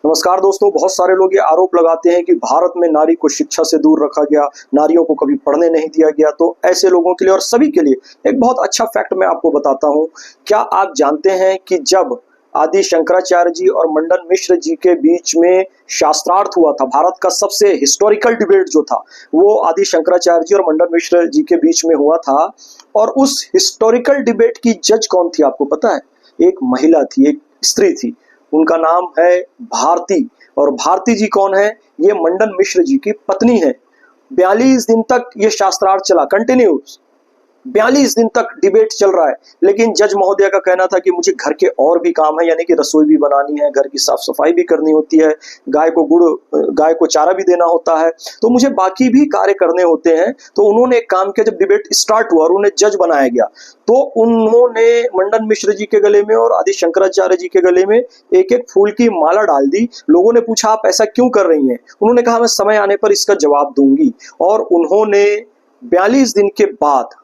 नमस्कार दोस्तों। बहुत सारे लोग ये आरोप लगाते हैं कि भारत में नारी को शिक्षा से दूर रखा गया, नारियों को कभी पढ़ने नहीं दिया गया। तो ऐसे लोगों के लिए और सभी के लिए एक बहुत अच्छा फैक्ट मैं आपको बताता हूँ। क्या आप जानते हैं कि जब आदि शंकराचार्य जी और मंडन मिश्र जी के बीच में शास्त्रार्थ हुआ था, भारत का सबसे हिस्टोरिकल डिबेट जो था वो आदि शंकराचार्य जी और मंडन मिश्र जी के बीच में हुआ था। और उस हिस्टोरिकल डिबेट की जज कौन थी आपको पता है? एक महिला थी, एक स्त्री थी। उनका नाम है भारती। और भारती जी कौन है? ये मंडन मिश्र जी की पत्नी है। 42 दिन तक ये शास्त्रार्थ चला, कंटिन्यूस 42 दिन तक डिबेट चल रहा है। लेकिन जज महोदय का कहना था कि मुझे घर के और भी काम है, यानी कि रसोई भी बनानी है, घर की साफ सफाई भी करनी होती है, गाय को चारा भी देना होता है, तो मुझे बाकी भी कार्य करने होते हैं। तो उन्होंने एक काम किया, जब डिबेट स्टार्ट हुआ और उन्हें जज बनाया गया तो उन्होंने मंडन मिश्र जी के गले में और आदि शंकराचार्य जी के गले में एक एक फूल की माला डाल दी। लोगों ने पूछा आप ऐसा क्यों कर रही हैं? उन्होंने कहा मैं समय आने पर इसका जवाब दूंगी। और उन्होंने 42 दिन के बाद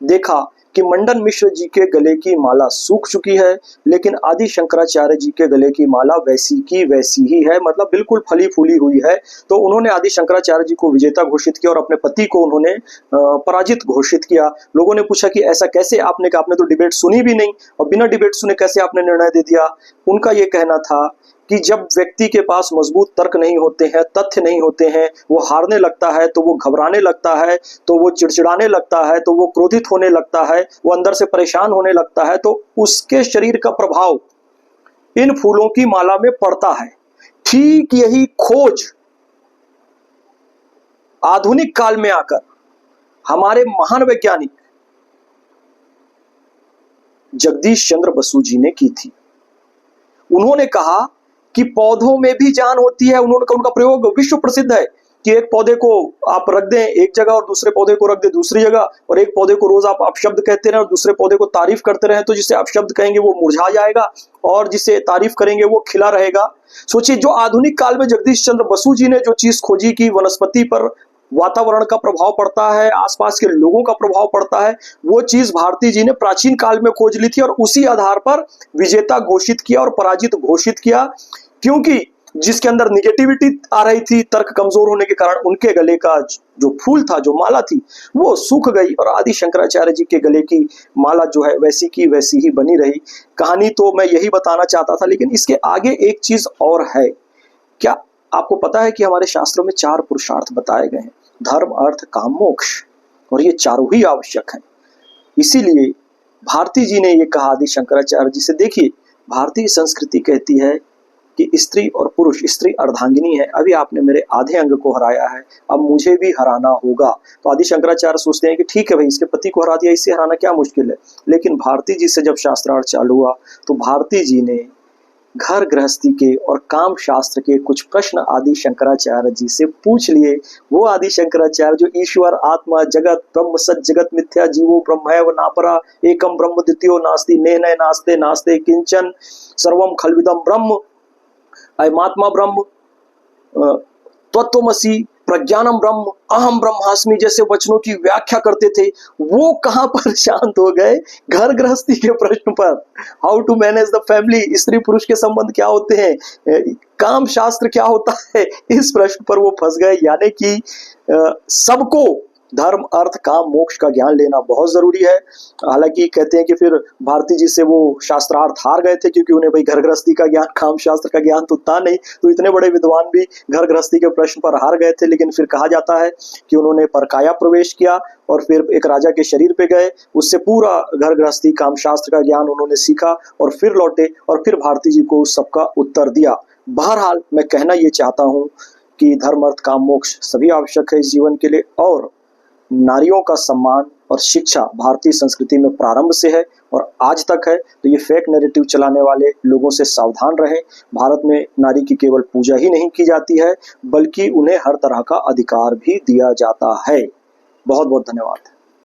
देखा कि मंडन मिश्र जी के गले की माला सूख चुकी है, लेकिन आदि शंकराचार्य जी के गले की माला वैसी की वैसी ही है, मतलब बिल्कुल फली फूली हुई है। तो उन्होंने आदि शंकराचार्य जी को विजेता घोषित किया और अपने पति को उन्होंने पराजित घोषित किया। लोगों ने पूछा कि ऐसा कैसे? आपने कहा आपने तो डिबेट सुनी भी नहीं और बिना डिबेट सुने कैसे आपने निर्णय दे दिया? उनका यह कहना था कि जब व्यक्ति के पास मजबूत तर्क नहीं होते हैं, तथ्य नहीं होते हैं, वो हारने लगता है, तो वो घबराने लगता है, तो वो चिड़चिड़ाने लगता है, तो वो क्रोधित होने लगता है, वो अंदर से परेशान होने लगता है, तो उसके शरीर का प्रभाव इन फूलों की माला में पड़ता है। ठीक यही खोज आधुनिक काल में आकर हमारे महान वैज्ञानिक जगदीश चंद्र बसु जी ने की थी। उन्होंने कहा कि पौधों में भी जान होती है। उनका प्रयोग विश्व प्रसिद्ध है कि एक पौधे को आप रख दें एक जगह और दूसरे पौधे को रख दें दूसरी जगह, और एक पौधे को रोज आप शब्द कहते रहें और दूसरे पौधे को तारीफ करते रहें, तो जिसे आप शब्द कहेंगे वो मुरझा जाएगा और जिसे तारीफ करेंगे वो खिला रहेगा। सोचिए, जो आधुनिक काल में जगदीश चंद्र बसु जी ने जो चीज खोजी कि वनस्पति पर वातावरण का प्रभाव पड़ता है, आसपास के लोगों का प्रभाव पड़ता है, वो चीज भारती जी ने प्राचीन काल में खोज ली थी और उसी आधार पर विजेता घोषित किया और पराजित घोषित किया। क्योंकि जिसके अंदर निगेटिविटी आ रही थी, तर्क कमजोर होने के कारण, उनके गले का जो फूल था, जो माला थी, वो सूख गई और आदि शंकराचार्य जी के गले की माला जो है वैसी की वैसी ही बनी रही। कहानी तो मैं यही बताना चाहता था, लेकिन इसके आगे एक चीज और है। क्या आपको पता है कि हमारे शास्त्रों में 4 पुरुषार्थ बताए गए हैं? धर्म, अर्थ, काम, मोक्ष, और ये चारों ही आवश्यक हैं। इसीलिए भारती जी ने ये कहा आदि शंकराचार्य जी से। देखिए, भारतीय संस्कृति कहती है कि स्त्री और पुरुष, स्त्री अर्धांगिनी है, अभी आपने मेरे आधे अंग को हराया है, अब मुझे भी हराना होगा। तो आदि शंकराचार्य सोचते हैं कि ठीक है भाई, इसके पति को हरा दिया, इससे हराना क्या मुश्किल है। लेकिन भारती जी से जब शास्त्रार्थ चालू हुआ तो भारती जी ने घर गृहस्थी के और काम शास्त्र के कुछ प्रश्न आदि शंकराचार्य जी से पूछ लिए। वो आदि शंकराचार्य जो ईश्वर, आत्मा, जगत, ब्रह्म, सत जगत मिथ्या, जीवो ब्रह्मैव नापरा, एकम ब्रह्म द्वितीयो नास्ति, नेह नास्ते नास्ते किंचन, सर्वम खल्विदम ब्रह्म, अयमात्मा ब्रह्म, तत्वमसि, प्रज्ञानम ब्रह्म, अहम ब्रह्मास्मि जैसे वचनों की व्याख्या करते थे, वो कहां पर शांत हो गए? घर गृहस्थी के प्रश्न पर, how to manage the family, स्त्री पुरुष के संबंध क्या होते हैं, काम शास्त्र क्या होता है, इस प्रश्न पर वो फंस गए। यानी कि सबको धर्म, अर्थ, काम, मोक्ष का ज्ञान लेना बहुत जरूरी है। हालांकि कहते हैं कि फिर भारती जी से वो शास्त्रार्थ हार गए थे, क्योंकि उन्हें भाई घर गृहस्थी का ज्ञान, काम शास्त्र का ज्ञान तो था नहीं, तो इतने बड़े विद्वान भी घर गृहस्थी के प्रश्न पर हार गए थे। लेकिन फिर कहा जाता है कि उन्होंने परकाया प्रवेश किया और फिर एक राजा के शरीर पे गए, उससे पूरा घर गृहस्थी, काम शास्त्र का ज्ञान उन्होंने सीखा और फिर लौटे और फिर भारती जी को उस सबका उत्तर दिया। बहरहाल मैं कहना ये चाहता हूँ कि धर्म, अर्थ, काम, मोक्ष सभी आवश्यक है इस जीवन के लिए, और नारियों का सम्मान और शिक्षा भारतीय संस्कृति में प्रारंभ से है और आज तक है। तो ये फेक नैरेटिव चलाने वाले लोगों से सावधान रहें। भारत में नारी की केवल पूजा ही नहीं की जाती है, बल्कि उन्हें हर तरह का अधिकार भी दिया जाता है। बहुत बहुत धन्यवाद।